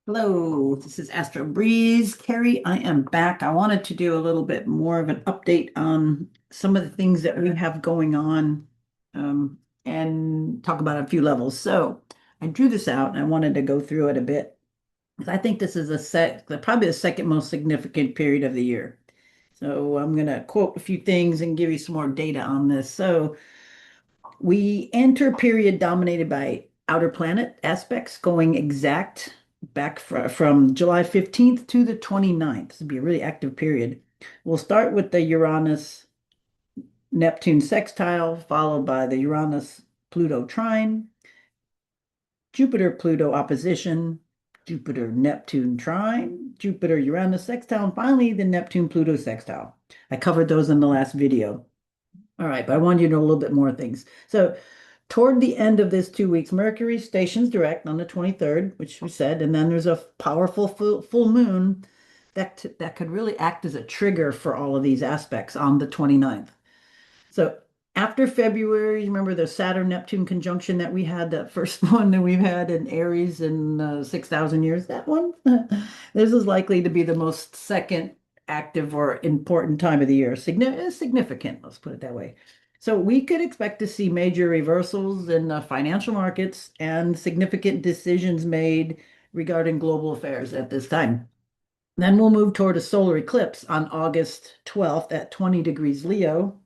Hello, this is Astro Breeze. Carrie, I am back. I wanted to do a little bit more of an update on some of the things that we have going on and talk about a few levels. So I drew this out and I wanted to go through it a bit because I think this is probably the second most significant period of the year. So I'm going to quote a few things and give you some more data on this. So we enter a period dominated by outer planet aspects going exact back from July 15th to the 29th. This would be a really active period. We'll start with the Uranus Neptune sextile, followed by the Uranus Pluto trine, Jupiter Pluto opposition, Jupiter Neptune trine, Jupiter Uranus sextile, and finally the Neptune Pluto sextile. I covered those in the last video. All right, but I wanted you to know a little bit more things. So toward the end of this 2 weeks, Mercury stations direct on the 23rd, which we said, and then there's a powerful full moon that could really act as a trigger for all of these aspects on the 29th. So after February, remember the Saturn-Neptune conjunction that we had, that first one that we've had in Aries in 6,000 years, that one? This is likely to be the most second active or important time of the year. Significant, let's put it that way. So we could expect to see major reversals in financial markets and significant decisions made regarding global affairs at this time. Then we'll move toward a solar eclipse on August 12th at 20 degrees Leo.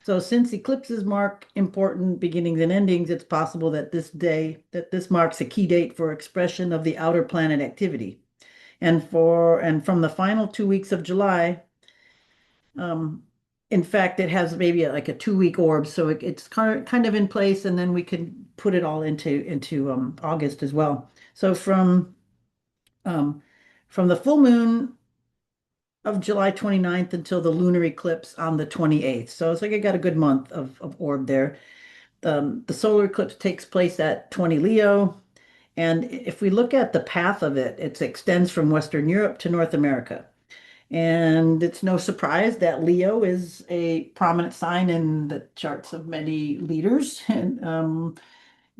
So since eclipses mark important beginnings and endings, it's possible that this marks a key date for expression of the outer planet activity. And from the final 2 weeks of July, um, in fact, it has maybe like a 2 week orb, so it's kind of in place, and then we can put it all into August as well. So um, from the full moon of July 29th until the lunar eclipse on the 28th. So it's like I got a good month of orb there. The solar eclipse takes place at 20 Leo. And if we look at the path of it, it extends from Western Europe to North America. And it's no surprise that Leo is a prominent sign in the charts of many leaders. And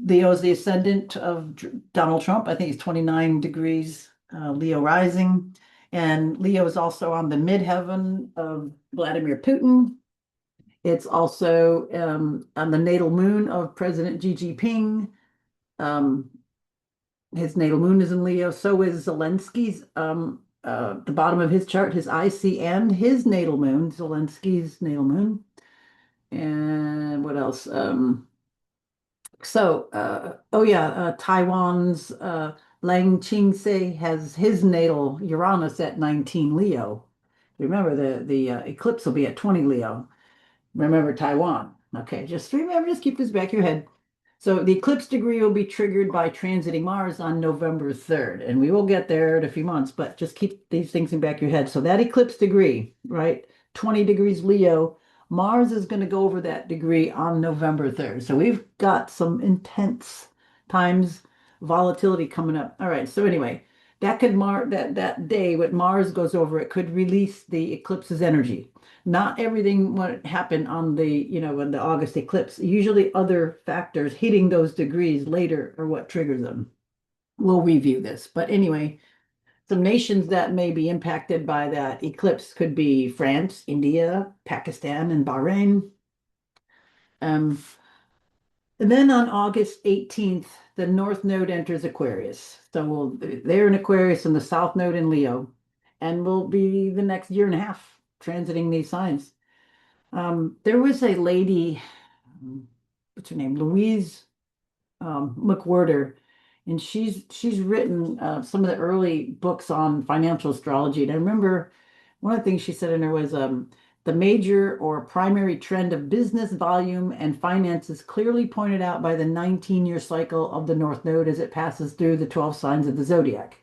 Leo is the ascendant of Donald Trump. I think he's 29 degrees Leo rising. And Leo is also on the midheaven of Vladimir Putin. It's also on the natal moon of President Xi Jinping. Um, his natal moon is in Leo. So is Zelensky's. The bottom of his chart, his IC and his natal moon, Zelensky's natal moon. And what else? Oh yeah, Taiwan's Lang Ching-se has his natal Uranus at 19 Leo. Remember, the eclipse will be at 20 Leo. Remember Taiwan. Okay, just keep this back of your head. So the eclipse degree will be triggered by transiting Mars on November 3rd, and we will get there in a few months, but just keep these things in the back of your head. So that eclipse degree, right? 20 degrees Leo, Mars is going to go over that degree on November 3rd. So we've got some intense times volatility coming up. All right, so anyway, that could mark that day when Mars goes over, it could release the eclipse's energy. Not everything what happened on when the August eclipse. Usually other factors hitting those degrees later are what triggers them. We'll review this. But anyway, some nations that may be impacted by that eclipse could be France, India, Pakistan, and Bahrain. Um, and then on August 18th, the North Node enters Aquarius. So they're in Aquarius and the South Node in Leo, and will be the next year and a half transiting these signs. There was a lady, what's her name? Louise McWhirter, and she's written some of the early books on financial astrology. And I remember one of the things she said in there was the major or primary trend of business volume and finances clearly pointed out by the 19-year cycle of the North Node as it passes through the 12 signs of the zodiac.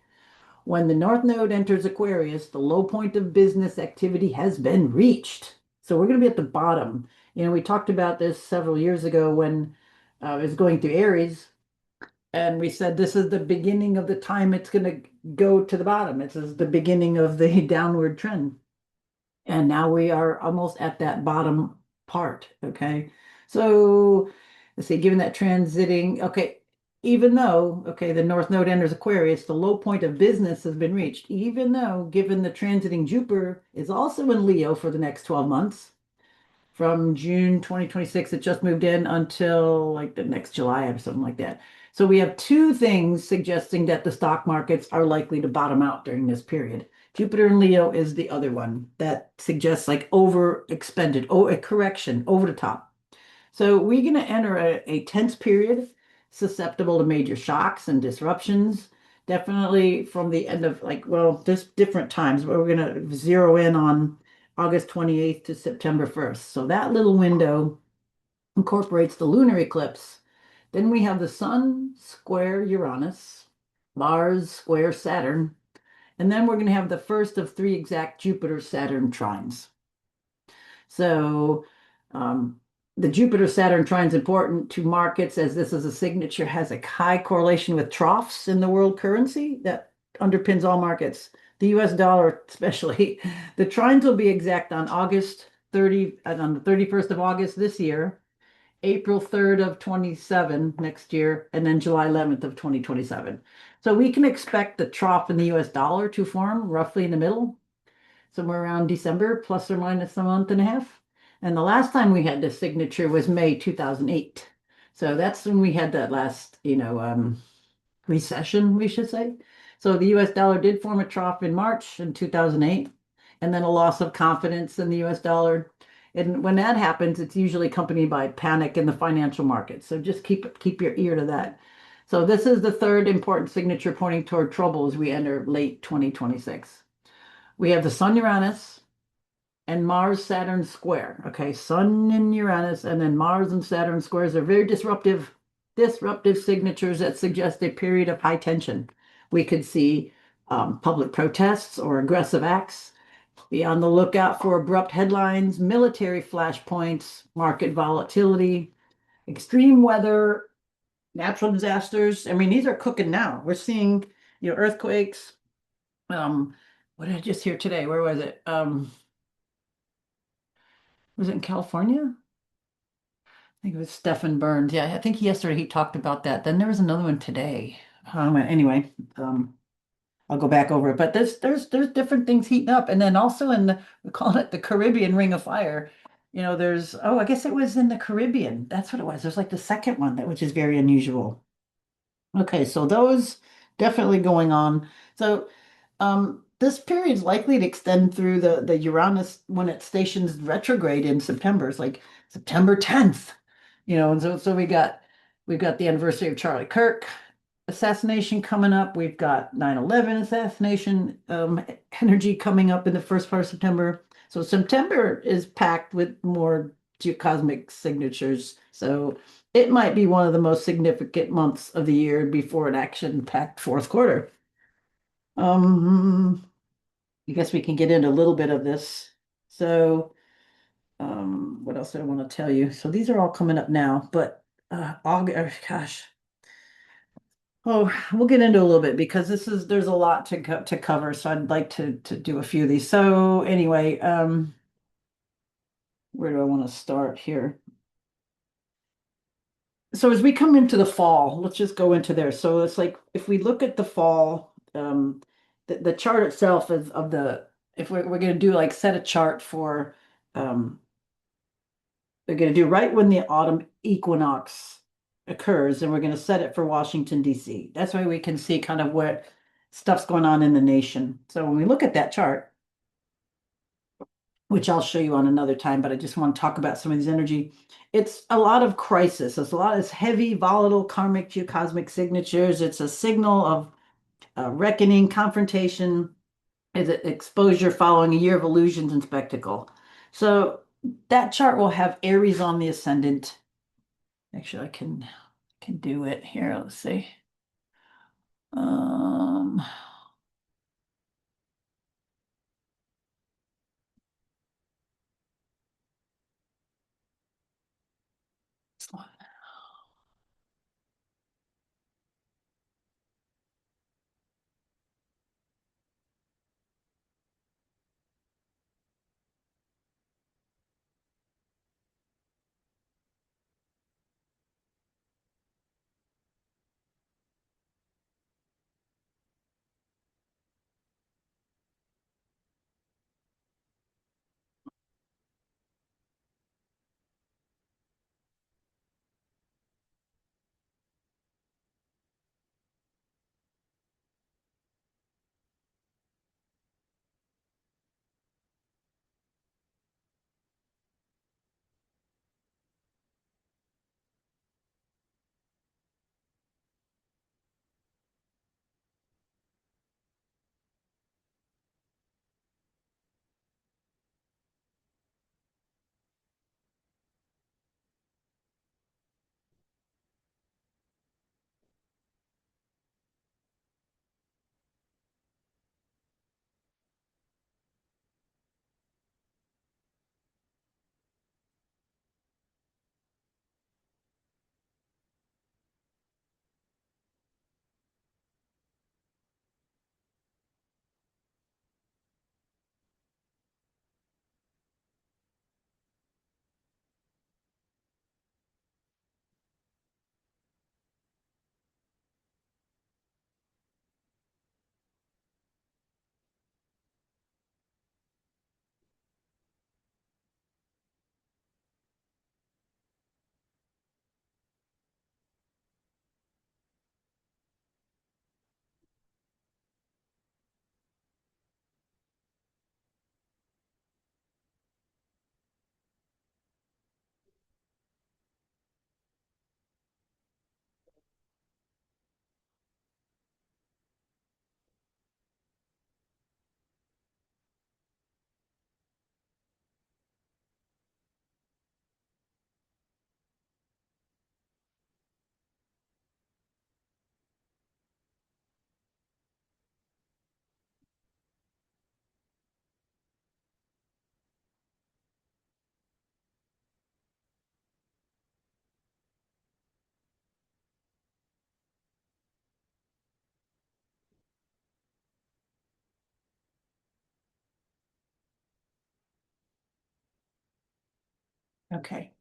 When the North Node enters Aquarius, the low point of business activity has been reached. So we're going to be at the bottom. We talked about this several years ago when I was going through Aries, and we said this is the beginning of the time it's going to go to the bottom. This is the beginning of the downward trend. And now we are almost at that bottom part. Okay. So let's see, given that transiting, okay. even though, okay, the North Node enters Aquarius, the low point of business has been reached, even though, given the transiting Jupiter is also in Leo for the next 12 months, from June 2026, it just moved in until like the next July or something like that. So we have two things suggesting that the stock markets are likely to bottom out during this period. Jupiter in Leo is the other one that suggests like overexpended, oh, a correction over the top. So we're going to enter a tense period susceptible to major shocks and disruptions. Definitely from the end of like, well, there's different times, but we're going to zero in on August 28th to September 1st. So that little window incorporates the lunar eclipse. Then we have the Sun square Uranus, Mars square Saturn, and then we're going to have the first of three exact Jupiter-Saturn trines. So the Jupiter-Saturn trine is important to markets as this is a signature, has a high correlation with troughs in the world currency that underpins all markets, the US dollar especially. The trines will be exact on August 30, on the 31st of August this year, April 3rd of 27 next year, and then July 11th of 2027. So we can expect the trough in the US dollar to form roughly in the middle, somewhere around December, plus or minus a month and a half. And the last time we had this signature was May 2008. So that's when we had that last, recession, we should say. So the US dollar did form a trough in March in 2008, and then a loss of confidence in the US dollar. And when that happens, it's usually accompanied by panic in the financial markets. So just keep your ear to that. So this is the third important signature pointing toward trouble as we enter late 2026. We have the Sun Uranus and Mars Saturn square. Okay, Sun and Uranus, and then Mars and Saturn squares are very disruptive signatures that suggest a period of high tension. We could see public protests or aggressive acts. Be on the lookout for abrupt headlines, military flashpoints, market volatility, extreme weather, natural disasters. I mean, these are cooking now. We're seeing, earthquakes. Um, what did I just hear today? Where was it? Was it in California? I think it was Stephen Burns. Yeah, I think yesterday he talked about that. Then there was another one today. Anyway, I'll go back over it. But there's different things heating up, and then also in we call it the Caribbean Ring of Fire. There's I guess it was in the Caribbean. That's what it was. There's like the second one that which is very unusual. Okay, so those definitely going on. So this period is likely to extend through the Uranus when it stations retrograde in September. It's like September 10th, and so we've got the anniversary of Charlie Kirk assassination coming up. We've got 9/11 assassination energy coming up in the first part of September. So September is packed with more geocosmic signatures. So it might be one of the most significant months of the year before an action-packed fourth quarter. Um, I guess we can get into a little bit of this. So, what else did I want to tell you? So these are all coming up now, but August, gosh. Oh, we'll get into a little bit because there's a lot to cover, so I'd like to do a few of these. So anyway, where do I want to start here? So as we come into the fall, let's just go into there. So it's like if we look at the fall, the chart itself is of the if we're going to do like set a chart for um, we're going to do right when the autumn equinox occurs, and we're going to set it for Washington, D.C. That's why we can see kind of what stuff's going on in the nation. So when we look at that chart, which I'll show you on another time, but I just want to talk about some of these energy. It's a lot of crisis. It's a lot of heavy, volatile, karmic, geocosmic signatures. It's a signal of reckoning, confrontation, is it exposure following a year of illusions and spectacle. So that chart will have Aries on the ascendant. Actually, I can do it here. Let's see. Um, Okay.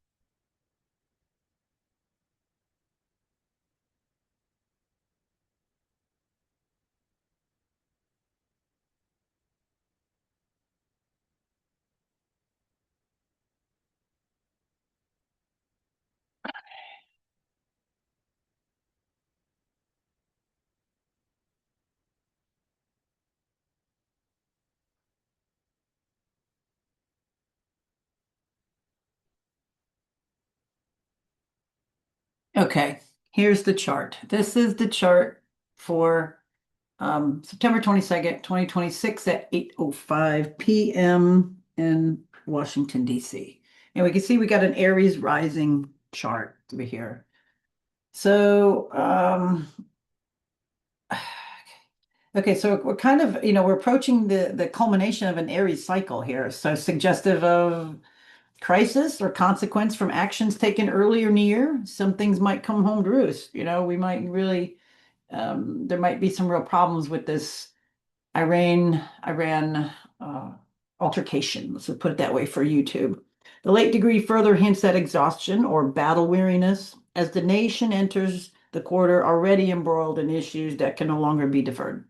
Okay. Here's the chart. This is the chart for September 22nd, 2026 at 8:05 p.m. in Washington, D.C. And we can see we got an Aries rising chart over here. So, okay, so we're kind of, we're approaching the culmination of an Aries cycle here. So suggestive of crisis or consequence from actions taken early or near. Some things might come home to roost. We might really, there might be some real problems with this Iran uh, altercation. Let's put it that way for YouTube. The late degree further hints at exhaustion or battle weariness as the nation enters the quarter already embroiled in issues that can no longer be deferred.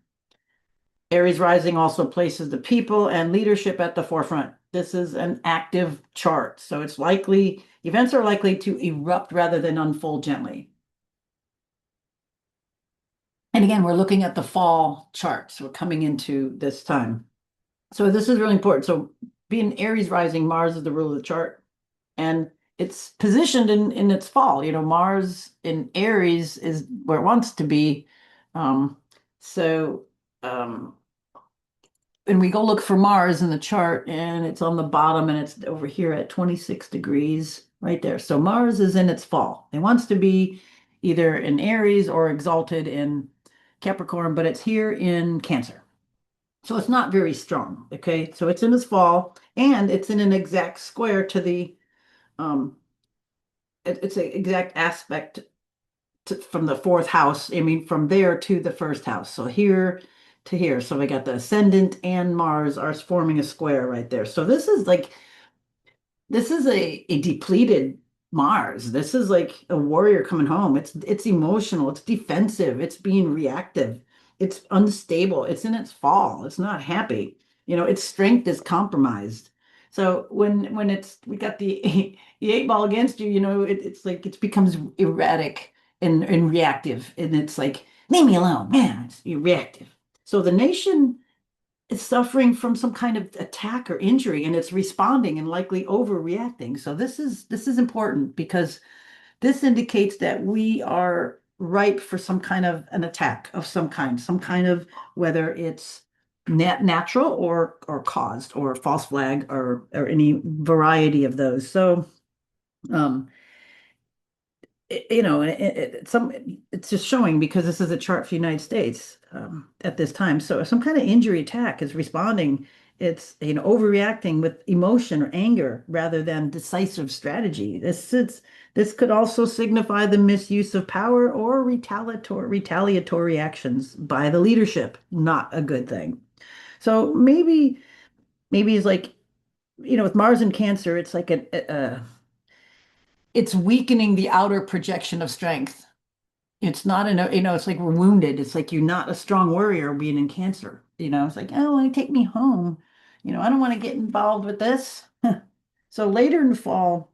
Aries rising also places the people and leadership at the forefront. This is an active chart, so it's likely events are likely to erupt rather than unfold gently. And again, we're looking at the fall chart, so we're coming into this time. So this is really important. So being Aries rising, Mars is the rule of the chart, and it's positioned in its fall. Mars in Aries is where it wants to be. Um, so um, and we go look for Mars in the chart, and it's on the bottom, and it's over here at 26 degrees right there. So Mars is in its fall. It wants to be either in Aries or exalted in Capricorn, but it's here in Cancer. So it's not very strong. Okay. So it's in its fall, and it's in an exact square to um, it's an exact aspect from the fourth house. I mean, from there to the first house. So here to here. So we got the ascendant and Mars are forming a square right there. So this is a depleted Mars. This is like a warrior coming home. It's emotional, it's defensive, it's being reactive, it's unstable, it's in its fall, it's not happy. Its strength is compromised. So when we got the the eight ball against you, it's like it becomes erratic and reactive, and it's like, leave me alone, man. It's reactive. So the nation is suffering from some kind of attack or injury, and it's responding and likely overreacting. So this is important because this indicates that we are ripe for some kind of an attack of some kind of, whether it's natural or caused or false flag or any variety of those. So um it's just showing, because this is a chart for the United States at this time. So some kind of injury attack is responding. It's overreacting with emotion or anger rather than decisive strategy. This could also signify the misuse of power or retaliatory actions by the leadership. Not a good thing. So maybe it's like, with Mars and Cancer, it's like it's weakening the outer projection of strength. It's not it's like we're wounded. It's like you're not a strong warrior being in Cancer. It's like, oh, want to take me home. I don't want to get involved with this. So later in the fall,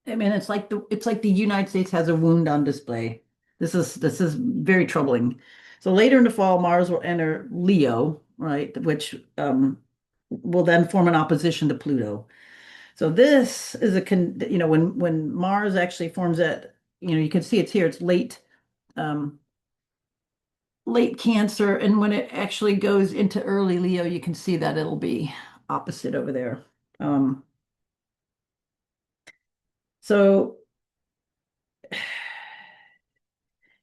I mean, it's like the United States has a wound on display. This is very troubling. So later in the fall, Mars will enter Leo, right, which will then form an opposition to Pluto. So this is when Mars actually forms that, you can see it's here. It's um, late Cancer, and when it actually goes into early Leo, you can see that it'll be opposite over there. Um, so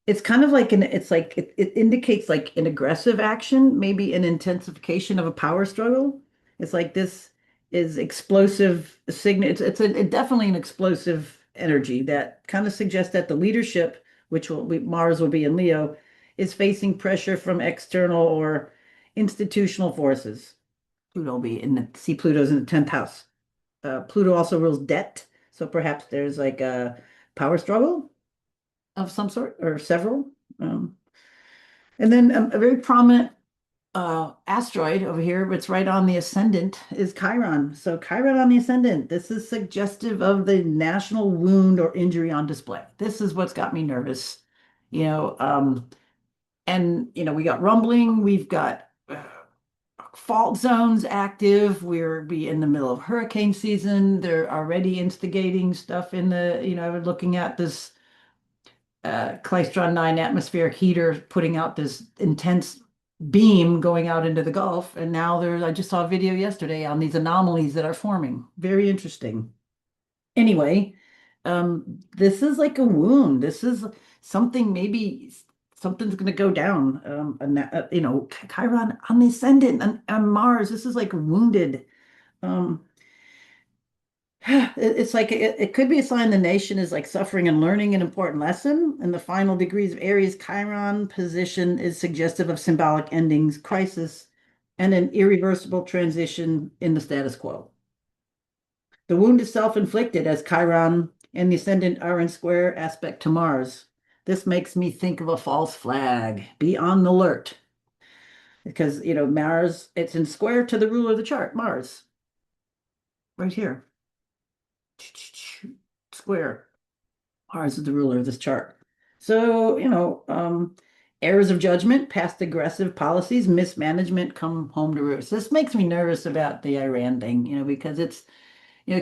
it's kind of like it's like it indicates like an aggressive action, maybe an intensification of a power struggle. It's like this is explosive signal. Definitely an explosive energy that kind of suggests that the leadership, which Mars will be in Leo, is facing pressure from external or institutional forces. Pluto will be in see Pluto's in the 10th house. Pluto also rules debt. So perhaps there's like a power struggle of some sort or several. Um, and then a very prominent asteroid over here, it's right on the ascendant, is Chiron. So Chiron on the ascendant, this is suggestive of the national wound or injury on display. This is what's got me nervous. You know, and we got rumbling, we've got fault zones active. We're be in the middle of hurricane season. They're already instigating stuff in the, looking at this Klystron 9 atmospheric heater putting out this intense beam going out into the Gulf. And now I just saw a video yesterday on these anomalies that are forming. Very interesting. Anyway, this is like a wound. This is something, maybe something's going to go down. Chiron on the ascendant on Mars. This is like wounded. Um, it's like it could be a sign the nation is like suffering and learning an important lesson. And the final degrees of Aries Chiron position is suggestive of symbolic endings, crisis, and an irreversible transition in the status quo. The wound is self-inflicted as Chiron and the ascendant are in square aspect to Mars. This makes me think of a false flag. Be on the alert. Because, Mars, it's in square to the ruler of the chart, Mars. Right here. Square. Mars is the ruler of this chart. So, errors of judgment, past aggressive policies, mismanagement come home to roost. This makes me nervous about the Iran thing, because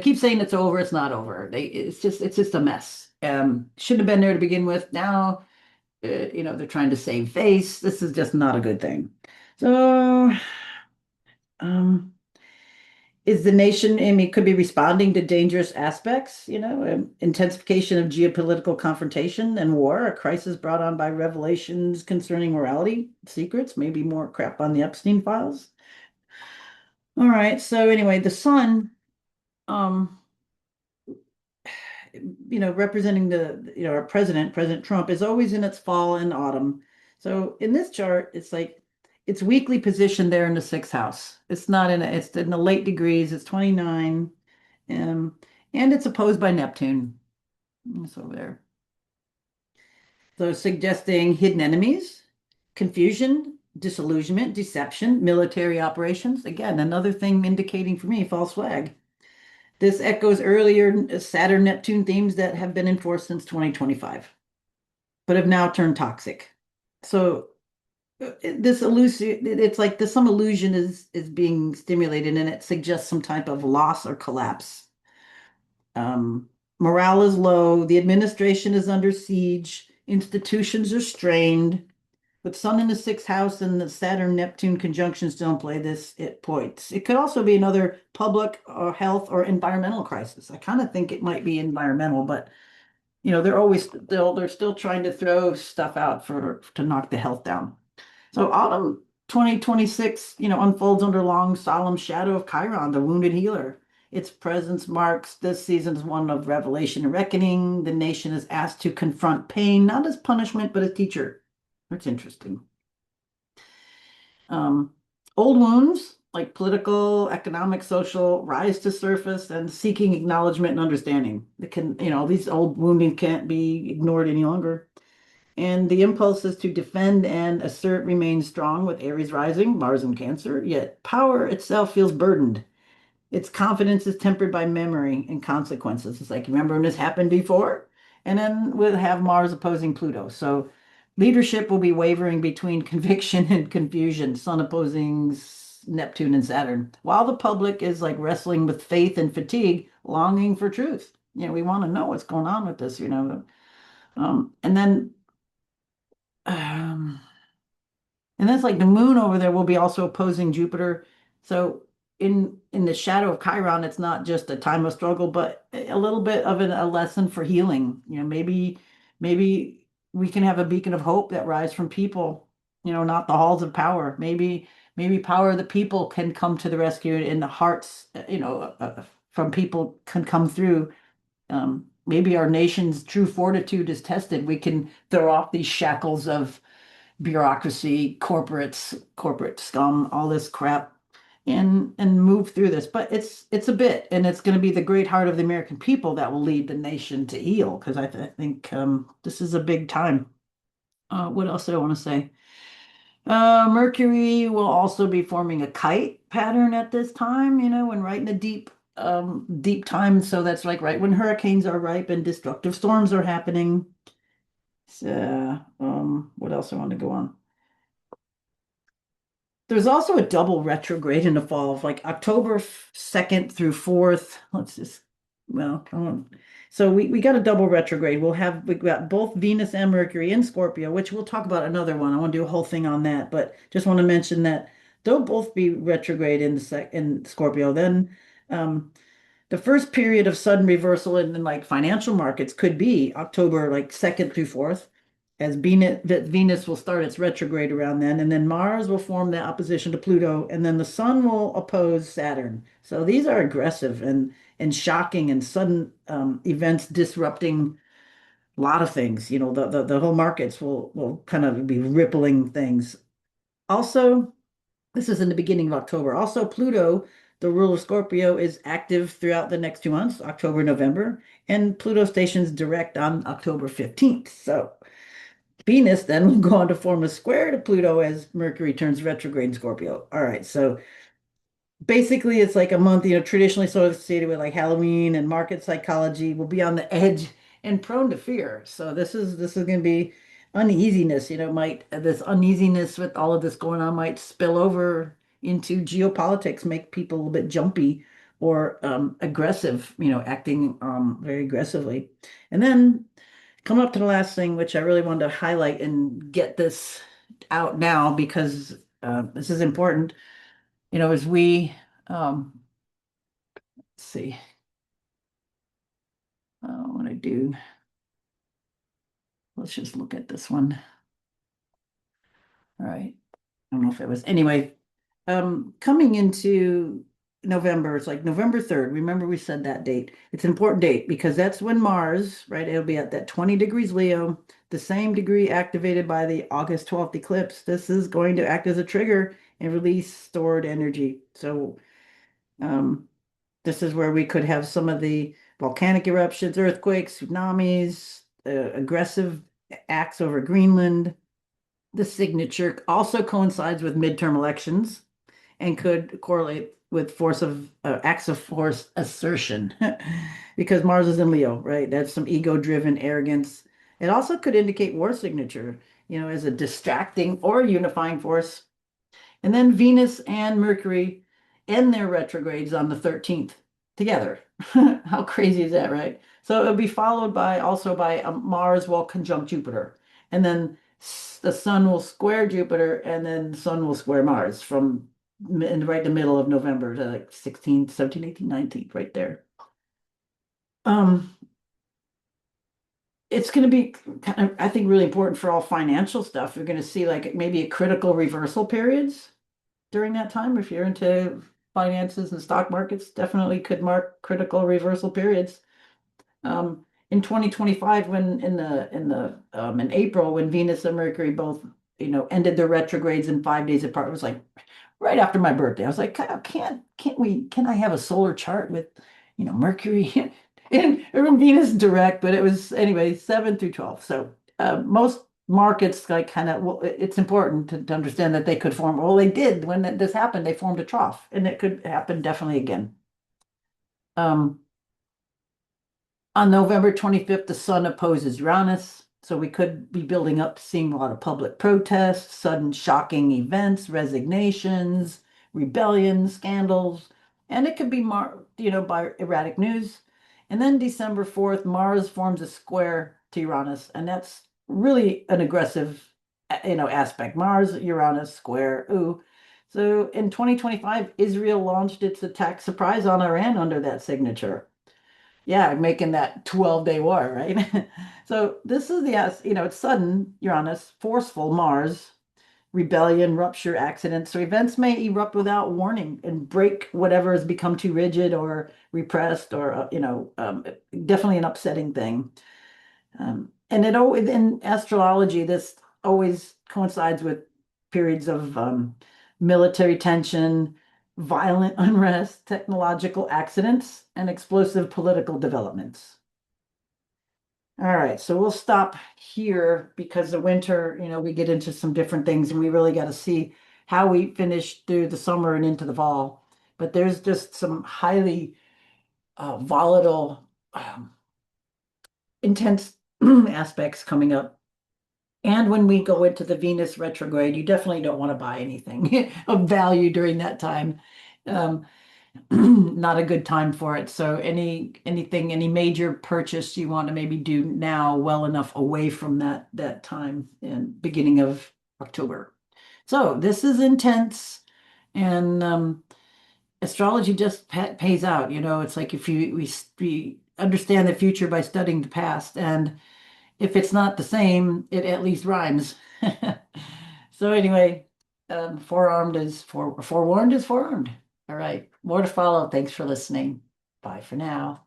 keep saying it's over, it's not over. It's just a mess. Shouldn't have been there to begin with. Now, they're trying to save face. This is just not a good thing. So, um, is the nation, I mean, could be responding to dangerous aspects, intensification of geopolitical confrontation and war, a crisis brought on by revelations concerning morality, secrets, maybe more crap on the Epstein files. All right. So anyway, the sun, um, representing our President Trump, is always in its fall and autumn. So in this chart, it's like it's weakly positioned there in the sixth house. It's in the late degrees, it's 29, um, and it's opposed by Neptune. It's over there. So suggesting hidden enemies, confusion, disillusionment, deception, military operations. Again, another thing indicating for me, false flag. This echoes earlier Saturn Neptune themes that have been enforced since 2025, but have now turned toxic. So it's like some illusion is being stimulated, and it suggests some type of loss or collapse. Um, Morale is low, the administration is under siege, institutions are strained. With Sun in the sixth house and the Saturn Neptune conjunctions don't play this, it points. It could also be another public or health or environmental crisis. I kind of think it might be environmental, but they're still trying to throw stuff out to knock the health down. So autumn 2026, unfolds under long, solemn shadow of Chiron, the wounded healer. Its presence marks this season's one of revelation and reckoning. The nation is asked to confront pain, not as punishment, but as teacher. That's interesting. Um, Old wounds, like political, economic, social, rise to surface and seeking acknowledgement and understanding. These old wounding can't be ignored any longer. And the impulses to defend and assert remain strong with Aries rising, Mars in Cancer, yet power itself feels burdened. Its confidence is tempered by memory and consequences. It's like, remember when this happened before? And then we'll have Mars opposing Pluto. So leadership will be wavering between conviction and confusion, Sun opposing Neptune and Saturn, while the public is like wrestling with faith and fatigue, longing for truth. We want to know what's going on with this, and then um, and that's like the moon over there will be also opposing Jupiter. So in the shadow of Chiron, it's not just a time of struggle, but a little bit of a lesson for healing. Maybe we can have a beacon of hope that rise from people, not the halls of power. Maybe power of the people can come to the rescue, and the hearts, from people can come through. Maybe our nation's true fortitude is tested. We can throw off these shackles of bureaucracy, corporate scum, all this crap, and move through this. But it's a bit, and it's going to be the great heart of the American people that will lead the nation to heal, because I think this is a big time. What else did I want to say? Mercury will also be forming a kite pattern at this time, when right in the deep time. So that's like right when hurricanes are ripe and destructive storms are happening. So, what else I want to go on? There's also a double retrograde in the fall of like October 2nd through 4th. Let's just, well, I won't. So we got a double retrograde. We got both Venus and Mercury in Scorpio, which we'll talk about another one. I want to do a whole thing on that, but just want to mention that they'll both be retrograde in Scorpio. Then um, the first period of sudden reversal in like financial markets could be October like 2nd through 4th, as Venus will start its retrograde around then, and then Mars will form the opposition to Pluto, and then the Sun will oppose Saturn. So these are aggressive and shocking and sudden events disrupting a lot of things. The whole markets will kind of be rippling things. Also, this is in the beginning of October. Also, Pluto, the ruler of Scorpio, is active throughout the next 2 months, October, November, and Pluto stations direct on October 15th. So Venus then will go on to form a square to Pluto as Mercury turns retrograde in Scorpio. All right, so basically it's like a month, traditionally associated with like Halloween and market psychology will be on the edge and prone to fear. So this is going to be uneasiness, might this uneasiness with all of this going on might spill over into geopolitics, make people a little bit jumpy or aggressive, acting very aggressively. And then coming up to the last thing, which I really wanted to highlight and get this out now because this is important, as we let's see, what I do. Let's just look at this one. All right. I don't know if it was anyway. Coming into November, it's like November 3rd. Remember, we said that date. It's an important date because that's when Mars, right? It'll be at that 20 degrees Leo, the same degree activated by the August 12th eclipse. This is going to act as a trigger and release stored energy. So, um, this is where we could have some of the volcanic eruptions, earthquakes, tsunamis, aggressive acts over Greenland. The signature also coincides with midterm elections and could correlate with force of acts of force assertion because Mars is in Leo, right? That's some ego-driven arrogance. It also could indicate war signature, as a distracting or unifying force. And then Venus and Mercury end their retrogrades on the 13th together. How crazy is that, right? So it'll be followed by also by Mars will conjunct Jupiter. And then the Sun will square Jupiter, and then the Sun will square Mars from in right the middle of November to like 16th, 17th, 18th, 19th, right there. Um, it's going to be kind of, I think, really important for all financial stuff. You're going to see like maybe a critical reversal periods during that time. If you're into finances and stock markets, definitely could mark critical reversal periods. In 2025, when in April, when Venus and Mercury both, ended their retrogrades in 5 days apart, it was like right after my birthday. I was like, can I have a solar chart with, Mercury and Venus direct? But it was anyway, 7 through 12. So most markets like kind of, well, it's important to understand that they could form, well, they did when this happened, they formed a trough, and it could happen definitely again. Um, on November 25th, the Sun opposes Uranus, so we could be building up to seeing a lot of public protests, sudden shocking events, resignations, rebellions, scandals, and it could be by erratic news. And then December 4th, Mars forms a square to Uranus, and that's really an aggressive, aspect. Mars, Uranus square. Ooh. So in 2025, Israel launched its attack surprise on Iran under that signature. Yeah, making that 12-day war, right? So this is it's sudden, Uranus, forceful Mars, rebellion, rupture, accident. So events may erupt without warning and break whatever has become too rigid or repressed or, definitely an upsetting thing. And in astrology, this always coincides with periods of military tension, violent unrest, technological accidents, and explosive political developments. All right, so we'll stop here because the winter, we get into some different things and we really got to see how we finish through the summer and into the fall. But there's just some highly volatile, intense aspects coming up. And when we go into the Venus retrograde, you definitely don't want to buy anything of value during that time. Um, not a good time for it. So any major purchase you want to maybe do now, well enough away from that time in beginning of October. So this is intense, and astrology just pays out. It's like if we understand the future by studying the past, and if it's not the same, it at least rhymes. So anyway, forewarned is forearmed. All right, more to follow. Thanks for listening. Bye for now.